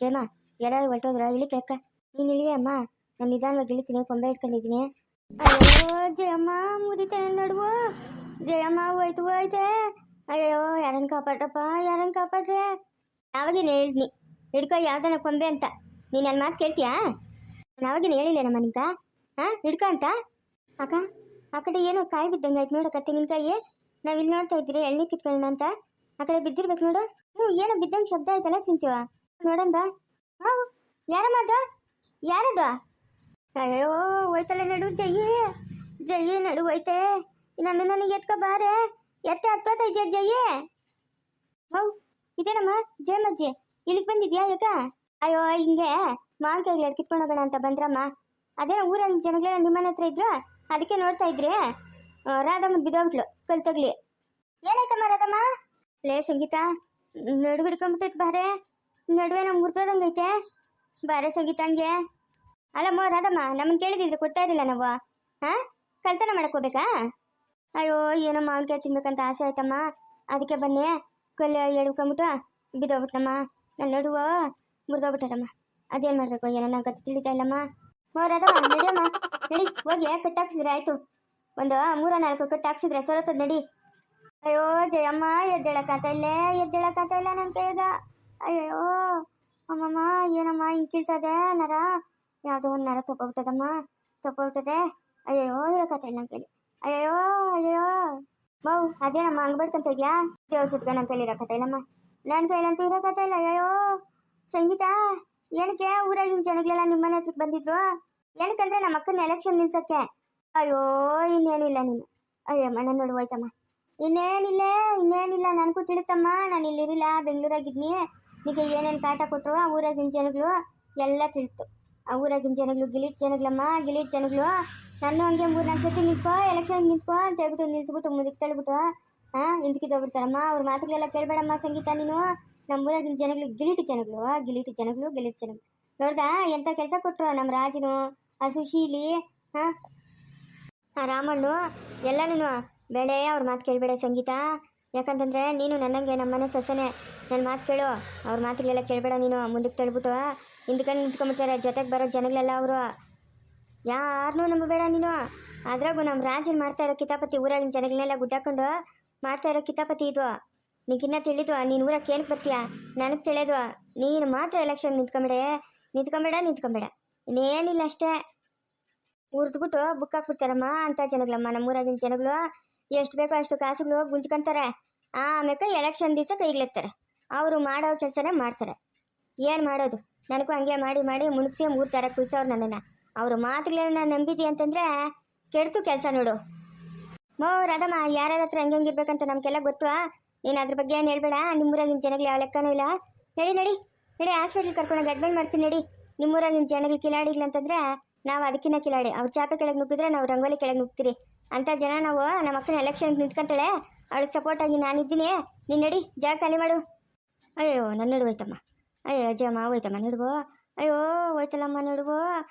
ಜಯಮ್ಮ, ಎಲ್ಲರೂ ಹೊರಟೋದ್ರ ಇಳಿಕೆ ಅಕ್ಕ. ನೀನು ಇಳಿಯಮ್ಮ, ನಾನು ನಿಧಾನವಾಗಿ ಇಳಿತೀನಿ, ಕೊಂಬೆ ಇಟ್ಕೊಂಡಿದ್ದೀನಿ. ಅಯ್ಯೋ ಜಯಮ್ಮ, ಮುರಿತಾನೆ ನಡುವು. ಜಯಮ್ಮ ಹೋಯ್ತೆ. ಅಯ್ಯೋ ಯಾರನ್ನು ಕಾಪಾಡ್ರಪ್ಪ, ಯಾರನ್ನು ಕಾಪಾಡ್ರೆ. ಯಾವಾಗಿನ ಹೇಳಿದ್ನಿ ಹಿಡ್ಕೊ ಯಾವ್ದನ ಕೊಂಬೆ ಅಂತ. ನೀನು ನನ್ನ ಮಾತು ಕೇಳ್ತೀಯಾ? ನಾನು ಯಾವಾಗಿನ ಹೇಳಿಲ್ಲೇನಮ್ಮ ನಿಂತ? ಹಿಡ್ಕೊ ಅಂತ. ಅಕ್ಕ ಆ ಕಡೆ ಏನೋ ಕಾಯಿ ಬಿದ್ದಂಗೆ ಆಯ್ತು ನೋಡಕ್ಕ, ತೆಂಗಿನಕಾಯಿ. ನಾವು ಇಲ್ಲಿ ನೋಡ್ತಾ ಇದ್ದೀರಿ ಎಣ್ಣೆ ಕಿತ್ಕೊಳ್ಳೋಣ ಅಂತ. ಆ ಕಡೆ ಬಿದ್ದಿರ್ಬೇಕು ನೋಡು. ಏನೋ ಬಿದ್ದಂಗೆ ಶಬ್ದ ಆಯ್ತಲ್ಲ ಸಿಂಚುವ. ನೋಡೋಣ ಬಾ. ಯಾರಮ್ಮ ಅದು? ಯಾರದು? ಅಯ್ಯೋ ಹೋಯ್ತಲ್ಲ ನಡು. ಜಯಿ ನಡು ಹೋಯ್ತೆ. ನನಗೆ ಎತ್ಕೊ ಬಾರೆ. ಎತ್ತೆ ಹತ್ತೋತಾ ಇದೆಯಾ ಜಯಿ? ಇದೇನಮ್ಮ ಜಯಮ್ಮಜ್ಜಿ, ಇಲ್ಲಿಗೆ ಬಂದಿದ್ಯಾ ಯಾಕ? ಅಯ್ಯೋ ಹಿಂಗೆ ಮಾವಿನಕಾಯಿಗಳು ಕಿತ್ಕೊಂಡು ಹೋಗೋಣ ಅಂತ ಬಂದ್ರಮ್ಮ. ಅದೇನೋ ಊರಾಗಿನ ಜನಗಳೆಲ್ಲ ನಿಮ್ಮನೆ ಹತ್ರ ಇದ್ರು, ಅದಕ್ಕೆ ನೋಡ್ತಾ ಇದ್ರಿ. ರಾಧಮ್ಮ ಬಿದ್ದೋಗ್ಬಿಟ್ಲು ಕಲ್ ತಗ್ಲಿ. ಏನಾಯ್ತಮ್ಮ ರಾಧಮ್ಮ? ಲೇ ಸಂಗೀತ, ನಡು ಬಿಡ್ಕೊಂಡ್ಬಿಟ್ಟೈತೆ ಬಾರೆ. ನಡುವೆ ನಾವು ಮುರ್ದೋದಂಗೈತೆ ಬಾರೆ ಸಂಗೀತ. ಹಂಗೆ ಅಲ್ಲಮ್ಮ ರಾಧಮ್ಮ, ನಮ್ಮನ್ನು ಕೇಳಿದಿದ್ರೆ ಕೊಡ್ತಾ ಇರಲಿಲ್ಲ ನಾವು. ಕಲ್ತನ ಮಾಡಕ್ಕೆ ಹೋಗ್ಬೇಕಾ? ಅಯ್ಯೋ ಏನೋ ಮಾವಿನಕಾಯಿ ತಿನ್ಬೇಕಂತ ಆಸೆ ಆಯ್ತಮ್ಮ, ಅದಕ್ಕೆ ಬನ್ನಿ. ಕಲ್ಲು ಎಳ್ಕೊಂಬಿಟ್ಟು ಬಿದ್ದೋಗ್ಬಿಟ್ಟಮ್ಮ. ನನ್ನ ನಡುವ ಮುರಿದೋಗ್ಬಿಟ್ಟದಮ್ಮ. ಅದೇನು ಮಾಡಬೇಕು ಏನೋ ನಂಗೆ ಗೊತ್ತು ತಿಳಿತಾ ಇಲ್ಲಮ್ಮ. ರಾಧಮ್ಮ ನಡಿಯಮ್ಮ, ನಡಿ ಹೋಗಿ ಕಟ್ಟಾಕ್ಸಿದ್ರೆ ಆಯಿತು. ಒಂದು 3-4 ಕಟ್ಟಾಕ್ಸಿದ್ರೆ ಸೊರತದ ನಡಿ. ಅಯ್ಯೋ ಜಯಮ್ಮ, ಎದ್ದೇಳಕ್ಕಾಗ್ತಾ ಇಲ್ಲ ನನ್ನ ಕೈಯಾಗ. ಅಯ್ಯೋ ಅಮ್ಮಮ್ಮ, ಏನಮ್ಮ ಹಿಂಗೆ ಕೀಳ್ತದೆ ನರ? ಯಾವುದೋ ಒಂದು ನರ ತಪ್ಪೋಗ್ಬಿಟ್ಟದೆ. ಅಯ್ಯೋ ಇರೋಕ್ಕಾಗ್ತಾ ಇಲ್ಲ ನನ್ನ ಕೈಲಿ. ಅಯ್ಯೋ ಅದೇನಮ್ಮ ಹಂಗೆ ಬಡ್ಕೊಂತ ಇದೆಯಾ? ದೇವ್ರ ಸುತ್ತಗ ನನ್ನ ಕೈಲಿ ಇರೋಕ್ಕಾಗ್ತಾ ಇಲ್ಲಮ್ಮ. ನನ್ನ ಕೈಲಂತೂ ಇರೋಕ್ಕಾಗ್ತಾ ಇಲ್ಲ. ಅಯ್ಯೋ ಸಂಗೀತ, ಏನಕ್ಕೆ ಊರಾಗಿನ ಜನಗಳೆಲ್ಲ ನಿಮ್ಮನೆ ಹತ್ರಕ್ಕೆ ಬಂದಿದ್ರು? ಏನಕ್ಕಂದ್ರೆ ನಮ್ಮ ಅಕ್ಕನ ಎಲೆಕ್ಷನ್ ನಿಲ್ಸಕ್ಕೆ. ಅಯ್ಯೋ ಇನ್ನೇನಿಲ್ಲ ನೀನು. ಅಯ್ಯಮ್ಮ ನನ್ನ ನೋಡು ಹೋಯ್ತಮ್ಮ. ಇನ್ನೇನಿಲ್ಲ ನನಗೂ ತಿಳಿತಮ್ಮ. ನಾನು ಇಲ್ಲಿರಿಲ್ಲ, ಬೆಂಗಳೂರಾಗಿದ್ನಿ. ನಿಮಗೆ ಏನೇನು ಕಾಟ ಕೊಟ್ಟರು ಆ ಊರಾಗಿನ ಜನಗಳು ಎಲ್ಲ ತಿಳಿತು. ಆ ಊರಾಗಿನ ಜನಗಳು ಗಿಲೀಟ್ ಜನಗಳು. ನಾನು ಹಂಗೆ 3-4 ಸತಿ ಎಲೆಕ್ಷನ್ ನಿಂತ್ಕೋ ಅಂತ ಹೇಳ್ಬಿಟ್ಟು ನಿಲ್ಸ್ಬಿಟ್ಟು ಮುಂದಕ್ಕೆ ತಳ್ಬಿಟ್ಟು ಹಿಂದ್ಕಿದ್ದೋಗ್ಬಿಡ್ತಾರಮ್ಮ. ಅವ್ರ ಮಾತುಗಳೆಲ್ಲ ಕೇಳಬೇಡಮ್ಮ ಸಂಗೀತ ನೀನು. ನಮ್ಮ ಊರಾಗಿನ ಜನಗಳು ಗಿಲೀಟ್ ಜನಗಳು. ನೋಡ್ದಾ ಎಂಥ ಕೆಲಸ ಕೊಟ್ಟರು ನಮ್ಮ ರಾಜನು, ಆ ಸುಶೀಲಿ, ಆ ರಾಮಣ್ಣು ಎಲ್ಲನೂ. ಬೇಳೆ ಅವ್ರ ಮಾತು ಕೇಳಬೇಡ ಸಂಗೀತ. ಯಾಕಂತಂದರೆ ನೀನು ನನ್ನಂಗೆ ನಮ್ಮನೆ ಸೊಸೆನೆ. ನನ್ನ ಮಾತು ಕೇಳು, ಅವ್ರ ಮಾತುಗಳೆಲ್ಲ ಕೇಳಬೇಡ ನೀನು. ಮುಂದಕ್ಕೆ ತಳ್ಬಿಟ್ಟು ಹಿಂದ್ಕೊಂಡು ನಿಂತ್ಕೊಂಡ್ಬಿಡ್ತಾರೆ ಜೊತೆಗೆ ಬರೋ ಜನಗಳೆಲ್ಲ. ಅವರು ಯಾರನ್ನೂ ನಂಬಬೇಡ ನೀನು. ಅದ್ರಾಗೂ ನಮ್ಮ ರಾಜನ್ ಮಾಡ್ತಾ ಇರೋ ಕಿತಾಪತಿ, ಊರಾಗಿನ ಜನಗಳನ್ನೆಲ್ಲ ಗುಡ್ಡಾಕೊಂಡು ಮಾಡ್ತಾ ಇರೋ ಕಿತಾಪತಿ ಇದು. ನೀಗಿನ್ನ ತಿಳಿದು ನೀನು ಊರಕ್ಕೆ ಏನಕ್ಕೆ ಬರ್ತೀಯ? ನನಗೆ ತಿಳಿಯೋದು. ನೀನು ಮಾತ್ರ ಎಲೆಕ್ಷನ್ ನಿಂತ್ಕೊಂಬೇಡ. ಇನ್ನೇನಿಲ್ಲ ಅಷ್ಟೇ. ಉರ್ದ್ಬಿಟ್ಟು ಬುಕ್ ಹಾಕ್ಬಿಡ್ತಾರಮ್ಮ ಅಂತ ಜನಗಳಮ್ಮ. ನಮ್ಮ ಊರಾಗಿನ ಜನಗಳು ಎಷ್ಟು ಬೇಕೋ ಅಷ್ಟು ಕಾಸುಗಳು ಗುಂಜ್ಕೊಂತಾರೆ. ಆಮೇಲೆ ಎಲೆಕ್ಷನ್ ದಿವಸ ಕೈಗ್ಲೆತ್ತಾರೆ. ಅವರು ಮಾಡೋ ಕೆಲಸನೇ ಮಾಡ್ತಾರೆ. ಏನು ಮಾಡೋದು? ನನಗೂ ಹಂಗೆ ಮಾಡಿ ಮುಳುಗಿಸಿ 3 ಥರ ಕುಳ್ಸೋರು ನನ್ನನ್ನು. ಅವರು ಮಾತುಗಳನ್ನ ನಂಬಿದಿ ಅಂತಂದರೆ ಕೆಡ್ತು ಕೆಲಸ ನೋಡು. ರಾಧಮ್ಮ, ಯಾರ್ಯಾರ ಹತ್ರ ಹೆಂಗಿರ್ಬೇಕಂತ ನಮಗೆಲ್ಲ ಗೊತ್ತು. ನೀನು ಅದ್ರ ಬಗ್ಗೆ ಏನು ಹೇಳ್ಬೇಡ. ನಿಮ್ಮೂರಾಗಿನ ಜನಗಳು ಯಾವ ಲೆಕ್ಕನೂ ಇಲ್ಲ. ನಡಿ ಹಾಸ್ಪಿಟ್ಲಿಗೆ ಕರ್ಕೊಂಡೋಗಿ ಅಡ್ಮಿಟ್ ಮಾಡ್ತೀನಿ ನಡಿ. ನಿಮ್ಮೂರಾಗಿನ ಜನಗಳು ಕಿಲಾಡಿಗ್ಲಂತಂದರೆ ನಾವು ಅದಕ್ಕಿಂತ ಕಿಲಾಡಿ. ಅವ್ರು ಚಾಪೆ ಕೆಳಗೆ ನುಗ್ಗಿದ್ರೆ ನಾವು ರಂಗೋಲಿ ಕೆಳಗೆ ನುಗ್ತೀರಿ ಅಂತ ಜನ ನಾವು. ನಮ್ಮ ಅಕ್ಕನ ಎಲೆಕ್ಷನ್ಗೆ ನಿಂತ್ಕೊಂತಾಳೆ, ಅವಳಿಗೆ ಸಪೋರ್ಟಾಗಿ ನಾನಿದ್ದೀನಿ. ನೀನು ನಡಿ, ಜಾಗ ಖಾಲಿ ಮಾಡು. ಅಯ್ಯೋ ನನ್ನ ನಡುವು ಹೋಯ್ತಮ್ಮ. ಅಯ್ಯೋ ಅಜ್ಜಮ್ಮ ಹೋಯ್ತಮ್ಮ ನಡುವು. ಅಯ್ಯೋ ಹೋಯ್ತಲ್ಲಮ್ಮ ನಡುವು.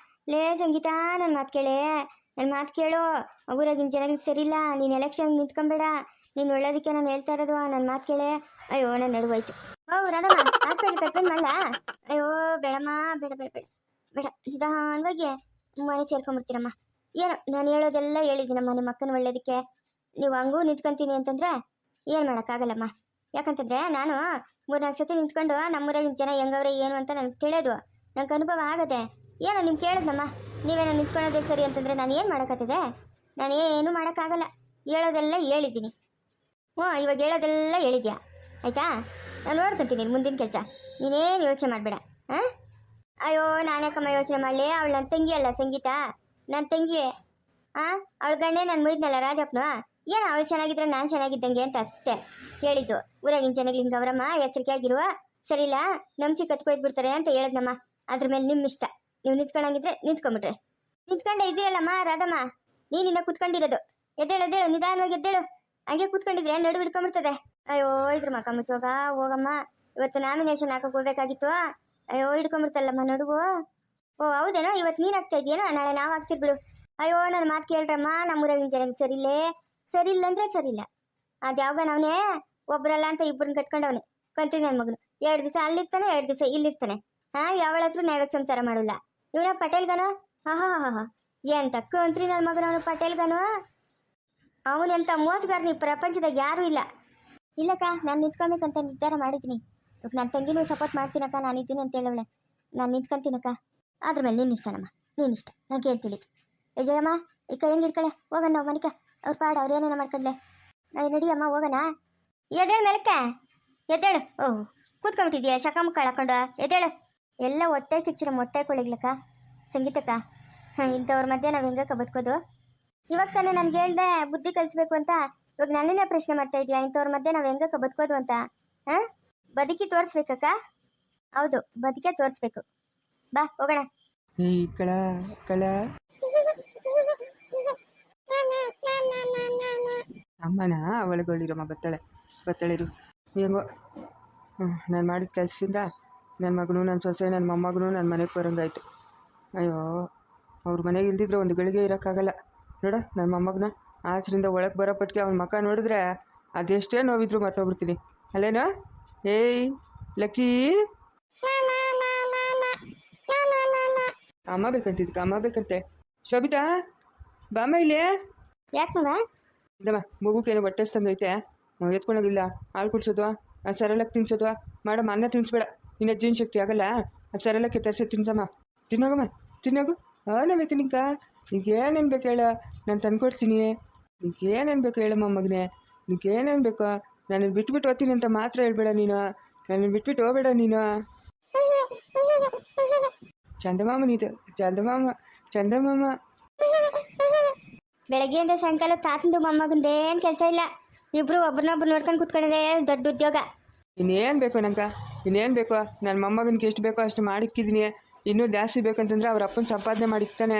ಲೇ ಸಂಗೀತ, ನನ್ನ ಮಾತು ಕೇಳು. ಊರಾಗಿನ ಜನಗಳಿಗೆ ಸರಿಯಿಲ್ಲ. ನೀನು ಎಲೆಕ್ಷನ್ಗೆ ನಿಂತ್ಕೊಂಬೇಡ. ನೀನು ಒಳ್ಳೋದಕ್ಕೆ ನಾನು ಹೇಳ್ತಾ ಇರೋದು. ನನ್ನ ಮಾತು ಕೇಳೆ. ಅಯ್ಯೋ ನನ್ನ ನಡುವು ಹೋಯ್ತು. ರಾಧಮ್ಮ, ಹಾಸ್ಪಿಟ್ಲಿಗೆ ಕರ್ಕೊಂಡು ಮಾಡಲ? ಅಯ್ಯೋ ಬೇಡಮ್ಮ, ಬೇಡ ನಿಧಾನವಾಗಿ ಮನೆ ಸೇರ್ಕೊಂಡ್ಬಿಡ್ತೀರಮ್ಮ. ಏನು ನಾನು ಹೇಳೋದೆಲ್ಲ ಹೇಳಿದ್ದೀನಮ್ಮ ನಿಮ್ಮ ಅಕ್ಕನ ಒಳ್ಳೇದಕ್ಕೆ. ನೀವು ಹಂಗೂ ನಿಂತ್ಕೊಂತೀನಿ ಅಂತಂದರೆ ಏನು ಮಾಡೋಕ್ಕಾಗಲ್ಲಮ್ಮ. ಯಾಕಂತಂದರೆ ನಾನು 3-4 ಸತಿ ನಿಂತ್ಕೊಂಡು ನಮ್ಮೂರಾಗಿನ ಜನ ಹೆಂಗವ್ರೆ ಏನು ಅಂತ ನನಗೆ ತಿಳಿಯೋದು. ನಂಗೆ ಅನುಭವ ಆಗದೆ. ಏನೋ ನಿಮ್ಗೆ ಕೇಳಿದ್ನಮ್ಮ, ನೀವೇನೋ ನಿಂತ್ಕೊಳ್ಳೋದೇ ಸರಿ ಅಂತಂದರೆ ನಾನು ಏನು ಮಾಡೋಕ್ಕಾಗ್ತದೆ? ನಾನು ಏನೂ ಮಾಡೋಕ್ಕಾಗಲ್ಲ. ಹೇಳೋದೆಲ್ಲ ಹೇಳಿದ್ದೀನಿ. ಇವಾಗ ಹೇಳೋದೆಲ್ಲ ಹೇಳಿದ್ಯಾ ಆಯಿತಾ? ನಾನು ನೋಡ್ಕೊತೀನಿ ಮುಂದಿನ ಕೆಲಸ. ನೀನೇನು ಯೋಚನೆ ಮಾಡಬೇಡ. ಅಯ್ಯೋ ನಾನ್ಯಾಕಮ್ಮ ಯೋಚನೆ ಮಾಡಲಿ? ಅವಳು ನನ್ನ ತಂಗಿ ಅಲ್ಲ ಸಂಗೀತ, ನನ್ನ ತಂಗಿ. ಅವಳ ಗಂಡೆ ನಾನು ಮುಯ್ದ್ನಲ್ಲ ರಾಜಪ್ಪನು. ಏನೋ ಅವಳು ಚೆನ್ನಾಗಿದ್ರೆ ನಾನು ಚೆನ್ನಾಗಿದ್ದಂಗೆ ಅಂತ ಅಷ್ಟೇ ಹೇಳಿದ್ದು. ಊರಾಗಿನ ಜನಗಳಿಗೆ ಅವರಮ್ಮ ಎಚ್ಚರಿಕೆ ಆಗಿರುವ, ಸರಿಯಿಲ್ಲ ನಂಬಿಸಿ ಕತ್ಕೊಯ್ದು ಅಂತ ಹೇಳಿದ್ನಮ್ಮ. ಅದ್ರ ಮೇಲೆ ನಿಮ್ಮ ಇಷ್ಟ. ನೀವು ನಿಂತ್ಕೊಂಡಂಗಿದ್ರೆ ನಿಂತ್ಕೊಂಬಿಟ್ರೆ. ನಿಂತ್ಕೊಂಡೆ ಇದೆಯಲ್ಲಮ್ಮ ರಾಧಮ್ಮ, ನೀನಿನ್ನ ಕೂತ್ಕೊಂಡಿರೋದು. ಎದ್ದೇಳು ನಿಧಾನವಾಗಿ ಎದ್ದೇಳು. ಹಂಗೆ ಕೂತ್ಕೊಂಡಿದ್ರೆ ನಡು ಹಿಡ್ಕೊಂಬಿಡ್ತದೆ. ಅಯ್ಯೋ ಇದ್ರ ಮಕ್ಕ ಮುಚ್ಚೋಗ ಹೋಗಮ್ಮ. ಇವತ್ತು ನಾಮಿನೇಷನ್ ಹಾಕಕ್ಕೆ ಹೋಗ್ಬೇಕಾಗಿತ್ತು. ಅಯ್ಯೋ ಹಿಡ್ಕೊಂಬಿಡ್ತಲ್ಲಮ್ಮ ನಡುವು. ಹೌದೇನೋ, ಇವತ್ತು ನೀನು ಹಾಕ್ತಾ ಇದೆಯೇನೋ, ನಾಳೆ ನಾವು ಹಾಕ್ತಿರ್ಬಿಡು. ಅಯ್ಯೋ ನನ್ನ ಮಾತು ಕೇಳ್ರಮ್ಮ. ನಮ್ಮೂರಾಗಿನ ಜನಕ್ಕೆ ಸರಿಯಿಲ್ಲ ಅಂದರೆ ಸರಿಯಿಲ್ಲ. ಅದು ಯಾವಾಗ ನಾವನೇ ಒಬ್ಬರಲ್ಲ ಅಂತ 2 ಕಟ್ಕೊಂಡವನೆ ಕಂತ್ರಿ ನನ್ನ ಮಗನು. 2 ದಿವಸ ಅಲ್ಲಿರ್ತಾನೆ, 2 ದಿವಸ ಇಲ್ಲಿರ್ತಾನೆ. ಯಾವಳ ಹತ್ರ ನ್ಯಾಯವಾಗಿ ಸಂಸಾರ ಮಾಡಲ್ಲ. ಇವನ ಪಟೇಲ್ಗನೋ? ಹಾ ಹಾ ಹಾ ಹಾ ಏನ್ ತಕ್ಕ ಅಂತ್ರಿ ನನ್ನ ಮಗನವನು ಪಟೇಲ್ಗನೋ. ಅವನೆಂತ ಮೋಸಗಾರನ ಈ ಪ್ರಪಂಚದಾಗ ಯಾರೂ ಇಲ್ಲ. ಇಲ್ಲಕ್ಕ, ನಾನು ನಿಂತ್ಕೊಬೇಕಂತ ನಿರ್ಧಾರ ಮಾಡಿದ್ದೀನಿ. ನನ್ನ ತಂಗಿನೂ ಸಪೋರ್ಟ್ ಮಾಡ್ತೀನಕ್ಕ, ನಾನು ಇದ್ದೀನಿ ಅಂತ ಹೇಳವಳೆ. ನಾನು ನಿಂತ್ಕೊಂತೀನಕ್ಕ. ಅದ್ರ ಮೇಲೆ ನಿನ್ನಿಷ್ಟನಮ್ಮ, ನೀನಿಷ್ಟ, ನಂಗೆ ಏನು ತಿಳಿತು. ಜಯಮ್ಮ, ಈ ಕೈ ಹೆಂಗೆ ಇಟ್ಕೊಳ್ಳೆ, ಹೋಗೋಣ ನಾವು ಮನಿಕ. ಅವ್ರ ಪಾಡ ಅವ್ರು ಏನೇನೋ ಮಾಡ್ಕೊಂಡ್ಲೆ. ನಡಿಯಮ್ಮ ಹೋಗೋಣ. ಎದ್ದೇಳು ಮೇಲಕ್ಕ, ಎದ್ದೇಳು. ಓಹ್, ಕೂತ್ಕೊಂಡ್ಬಿಟ್ಟಿದ್ಯಾ ಶಕ ಮುಕ್ಕ ಹಾಕೊಂಡು? ಎದ್ದೇಳು. ಎಲ್ಲ ಹೊಟ್ಟೆ ಕಿಚ್ಚಿರ ಮೊಟ್ಟೆ ಕೊಳಿಗ್ಲಕ್ಕ ಸಂಗೀತಕ್ಕ. ಇಂಥವ್ರ ಮಧ್ಯೆ ನಾವು ಹೆಂಗಕ್ಕ ಬದುಕೋದು? ಇವಾಗ ತಾನೇ ನನ್ಗೆ ಹೇಳ್ದೆ ಬುದ್ಧಿ ಕಲಿಸ್ಬೇಕು ಅಂತ. ಇವಾಗ ನನ್ನನ್ನೇ ಪ್ರಶ್ನೆ ಮಾಡ್ತಾ ಇದೀಯಾ ಇಂಥವ್ರ ಮಧ್ಯೆ ನಾವು ಹೆಂಗಕ್ಕ ಬದುಕೋದು ಅಂತ? ಬದುಕಿ ತೋರಿಸ್ಬೇಕಕ್ಕ. ಹೌದು, ಬದುಕೇ ತೋರಿಸ್ಬೇಕು. ಬಾ ಹೋಗೋಣ. ಈ ಕಳ ಕಳ ಅಮ್ಮನ ಒಳಗೊಳ್ಳಿರಮ್ಮ, ಬತ್ತಳಿರು. ಹೆಂಗೋ ನಾನು ಮಾಡಿದ ಕೆಲಸದಿಂದ ನನ್ನ ಮಗನು, ನನ್ನ ಸೊಸೆ, ನನ್ನ ಮೊಮ್ಮಗನು ನನ್ನ ಮನೆಗೆ ಬರೋಂಗಾಯ್ತು. ಅಯ್ಯೋ, ಅವ್ರ ಮನೆಗೆ ಇಲ್ದಿದ್ರೆ ಒಂದು ಗಳಿಗೆ ಇರೋಕ್ಕಾಗಲ್ಲ. ನೋಡ ನನ್ನ ಮೊಮ್ಮಗನ ಆಚರಿಂದ ಒಳಗೆ ಬರೋ ಪಟ್ಟಿಗೆ ಅವ್ನ ಮಕ್ಕ ನೋಡಿದ್ರೆ ಅದೆಷ್ಟೇ ನೋವಿದ್ರು ಮರ್ತೋಗ್ಬಿಡ್ತೀನಿ. ಅಲ್ಲೇನೋ? ಏಯ್ ಲಕ್ಕಿ, ಅಮ್ಮ ಬೇಕಂತಿದ್ದಕ್ಕ, ಅಮ್ಮ ಬೇಕಂತೆ. ಶೋಭಿತಾ, ಬಾಮ್ಮ ಇಲ್ಲಿ. ಯಾಕೆ ಮಗ? ಇದಮ್ಮ, ಮಗುಗೇನೋ ಹೊಟ್ಟೆ ತಂಗೈತೆ, ಎತ್ಕೊಳೋಗಿಲ್ಲ. ಹಾಲು ಕುಡ್ಸೋದು, ಅದು ಸರಳಕ್ಕೆ ತಿನ್ಸೋದು ಮಾಡಮ್ಮ. ಅನ್ನ ತಿನ್ನಿಸ್ಬೇಡ, ನಿನ್ನ ಜೀವನ ಶಕ್ತಿ ಆಗಲ್ಲ. ಅದು ಸರಳಕ್ಕೆ ತರಿಸಿ ತಿನ್ಸಮ್ಮ. ತಿನ್ನೋಗಮ್ಮ, ತಿನ್ನೋಗು. ಹಾಂ ಬೇಕು ನಿಂಕ, ನಿಂಗೇನೇನು ಬೇಕು ಹೇಳ, ನಾನು ತಂದ್ಕೊಡ್ತೀನಿ. ನಿಂಗೇನೇನು ಬೇಕು ಹೇಳಮ್ಮ ಮಗನೇ, ನಿಂಗೇನೇನು ಬೇಕು. ನನ್ನನ್ನು ಬಿಟ್ಬಿಟ್ಟು ಹೋಗ್ತೀನಿ ಅಂತ ಮಾತ್ರ ಹೇಳ್ಬೇಡ ನೀನು. ನನ್ನನ್ನು ಬಿಟ್ಬಿಟ್ಟು ಹೋಗ್ಬೇಡ ನೀನು. ಚಂದಮಾಮನಿದು, ಚಂದಮಾಮ. ಬೆಳಗ್ಗೆಯಿಂದ ಸಾಯಂಕಾಲ ತಾತಂದು ಮೊಮ್ಮಗಂದೇನು ಕೆಲಸ ಇಲ್ಲ. ಇಬ್ರು ಒಬ್ರನ್ನೊಬ್ರು ನೋಡ್ಕೊಂಡು ಕೂತ್ಕೊಂಡಿದೆ ದೊಡ್ಡ ಉದ್ಯೋಗ. ಇನ್ನೇನು ಬೇಕು ನಂಗೆ, ಇನ್ನೇನು ಬೇಕು? ನನ್ನ ಮೊಮ್ಮಗನಿಗೆ ಎಷ್ಟು ಬೇಕೋ ಅಷ್ಟು ಮಾಡಿಕ್ಕಿದ್ದೀನಿ. ಇನ್ನೂ ಜಾಸ್ತಿ ಬೇಕಂತಂದರೆ ಅವ್ರ ಅಪ್ಪನ ಸಂಪಾದನೆ ಮಾಡಿಕ್ತಾನೆ.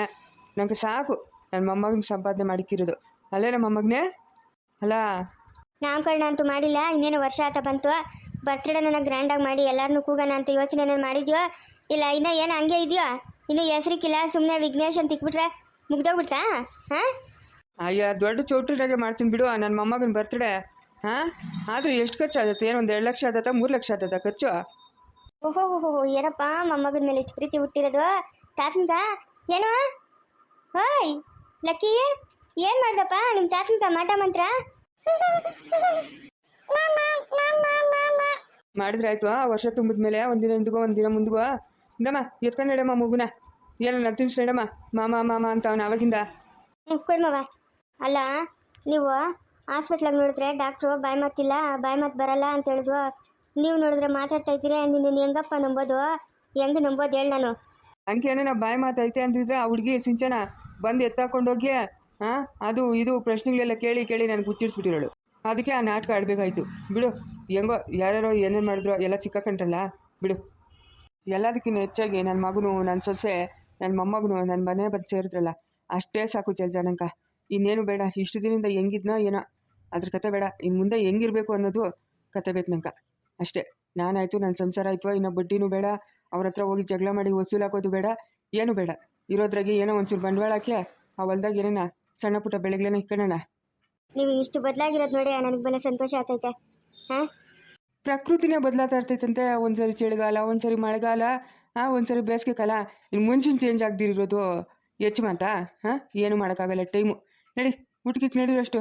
ನಂಗೆ ಸಾಕು ನನ್ನ ಮೊಮ್ಮಗನ ಸಂಪಾದನೆ ಮಾಡಿಕ್ಕಿರೋದು. ಅಲ್ಲೇ ನಮ್ಮ ಮೊಮ್ಮಗನೇ ಅಲ್ಲ. ನಾಮಕರಣ ಅಂತೂ ಮಾಡಿಲ್ಲ, ಇನ್ನೇನು ವರ್ಷ ಆತ ಬಂತು. ಬರ್ತ್ಡೇ ನನ್ನ ಗ್ರ್ಯಾಂಡಾಗಿ ಮಾಡಿ ಎಲ್ಲರನ್ನೂ ಕೂಗೋಣ ಅಂತ ಯೋಚನೆ ಮಾಡಿದ್ಯೋ ಇಲ್ಲ ಇನ್ನೂ ಏನು ಹಂಗೆ ಇದೆಯೋ? ಇನ್ನೂ ಹೆಸರಿಕ್ಕಿಲ್ಲ, ಸುಮ್ಮನೆ ವಿಘ್ನೇಶ್ ಅಂತ ಇಕ್ಬಿಟ್ರೆ ಮುಗ್ದೋಗ್ಬಿಡ್ತಾ? ಹಾಂ ಅಯ್ಯ, ದೊಡ್ಡ ಚೌಟ್ರಿನಾಗೆ ಮಾಡ್ತೀನಿ ಬಿಡು ನನ್ನ ಮೊಮ್ಮಗನ ಬರ್ತ್ಡೇ. ಹಾಂ, ಆದರೆ ಎಷ್ಟು ಖರ್ಚು ಆಗುತ್ತೆ? ಏನು ಒಂದು 2 ಲಕ್ಷ ಆದತ್ತಾ 3 ಲಕ್ಷ ಆದತ್ತಾ ಖರ್ಚು? ಓಹೋ ಏನಪ್ಪ ಮೊಮ್ಮಗನ ಮೇಲೆ ಇಷ್ಟು ಪ್ರೀತಿ ಹುಟ್ಟಿರೋದು ತಾತನ್ಕ? ಏನೋ ಓಯ್ ಲಕ್ಕಿ, ಏನು ಮಾಡ್ದಪ್ಪ ನಿಮ್ಮ ತಾತನ್ಕ ಮಾಟ ಮಂತ್ರ? ಮಾಡಿದ್ರೆ ಆಯಿತು. ವರ್ಷ ತುಂಬಿದ ಮೇಲೆ ಒಂದಿನ ಹಿಂದಿಗೋ ಒಂದಿನ ಮುಂದಿಗೋ ಇಂದಮ್ಮ ಎತ್ಕೊಂಡಮ್ಮ ಮಗುನ. ಏನನ್ನ ತಿನ್ಸ್ನಡಮ್ಮ ಮಾಮ ಮಾಮ ಅಂತ ಅವನು ಅವಾಗಿಂದ. ಕೊಡ್ಮವ. ಅಲ್ಲ, ನೀವು ಹಾಸ್ಪಿಟ್ಲಾಗ ನೋಡಿದ್ರೆ ಡಾಕ್ಟ್ರು ಬಾಯಿ ಮಾತಿಲ್ಲ, ಬಾಯಿ ಮಾತು ಬರಲ್ಲ ಅಂತ ಹೇಳಿದ್ವು. ನೀವು ನೋಡಿದ್ರೆ ಮಾತಾಡ್ತಾ ಇದ್ದೀರಿ. ನಿನ್ನ ಹೆಂಗಪ್ಪ ನಂಬೋದು? ಹೆಂಗೆ ನಂಬೋದು ಹೇಳಿ ನಾನು? ಹಂಗೆ ಏನೋ ನಾವು ಬಾಯಿ ಮಾತೈತೆ ಅಂತಿದ್ರೆ ಆ ಹುಡುಗಿ ಸಿಂಚನ ಬಂದು ಎತ್ತಾಕೊಂಡೋಗಿ ಅದು ಇದು ಪ್ರಶ್ನೆಗಳೆಲ್ಲ ಕೇಳಿ ಕೇಳಿ ನನಗೆ ಹುಚ್ಚಿಡ್ಸ್ಬಿಟ್ಟಿರೋಳು. ಅದಕ್ಕೆ ಆ ನಾಟಕ ಆಡಬೇಕಾಯ್ತು. ಬಿಡು, ಹೆಂಗೋ ಯಾರ್ಯಾರೋ ಏನೇನು ಮಾಡಿದ್ರು ಎಲ್ಲ ಸಿಕ್ಕಾಕೊಂಡ್ರಲ್ಲ, ಬಿಡು. ಎಲ್ಲದಕ್ಕಿಂತ ಹೆಚ್ಚಾಗಿ ನನ್ನ ಮಗನು, ನನ್ನ ಸೊಸೆ, ನನ್ನ ಮೊಮ್ಮಗನು ನನ್ನ ಮನೆ ಬಂದು ಸೇರಿದ್ರಲ್ಲ, ಅಷ್ಟೇ ಸಾಕು ಜನಂಕ. ಇನ್ನೇನು ಬೇಡ. ಇಷ್ಟು ದಿನದಿಂದ ಹೆಂಗಿದ್ನೋ ಏನೋ ಅದ್ರ ಕತೆ ಬೇಡ. ಇನ್ನು ಮುಂದೆ ಹೆಂಗಿರಬೇಕು ಅನ್ನೋದು ಕತೆ ಬೇಕು ನಂಗೆ ಅಷ್ಟೇ. ನಾನಾಯಿತು, ನನ್ನ ಸಂಸಾರ ಆಯಿತು, ಇನ್ನೂ ಬಡ್ಡಿನೂ ಬೇಡ. ಅವ್ರ ಹತ್ರ ಹೋಗಿ ಜಗಳ ಮಾಡಿ ವಸೂಲು ಹಾಕೋದು ಬೇಡ, ಏನು ಬೇಡ. ಇರೋದ್ರಾಗೆ ಏನೋ ಒಂಚೂರು ಬಂಡವಾಳ ಹಾಕಿ ಆ ಹೊಲ್ದಾಗ ಏನೇನ ಸಣ್ಣ ಪುಟ್ಟ ಬೆಳೆಗಳನ್ನ ಇಟ್ಕೊಳ್ಳೋಣ. ನೀವು ಇಷ್ಟು ಬದಲಾಗಿರೋದು ನೋಡಿ ನನಗೆ ಬಹಳ ಸಂತೋಷ ಆಗ್ತೈತೆ. ಹಾಂ, ಪ್ರಕೃತಿನೇ ಬದಲಾಗ್ತಾ ಇರ್ತೈತಂತೆ. ಒಂದ್ಸರಿ ಚಳಿಗಾಲ, ಒಂದ್ಸರಿ ಮಳೆಗಾಲ, ಒಂದ್ಸರಿ ಬೇಸಿಗೆ ಕಾಲ. ಇನ್ನು ಮನುಷ್ಯನ ಚೇಂಜ್ ಆಗದಿರೋದು ಹೆಚ್ಚು ಮಾತಾ? ಏನು ಮಾಡೋಕ್ಕಾಗಲ್ಲ ಟೈಮು. ನಡಿ ಊಟಕ್ಕೆ ನಡಿರೋಷ್ಟು.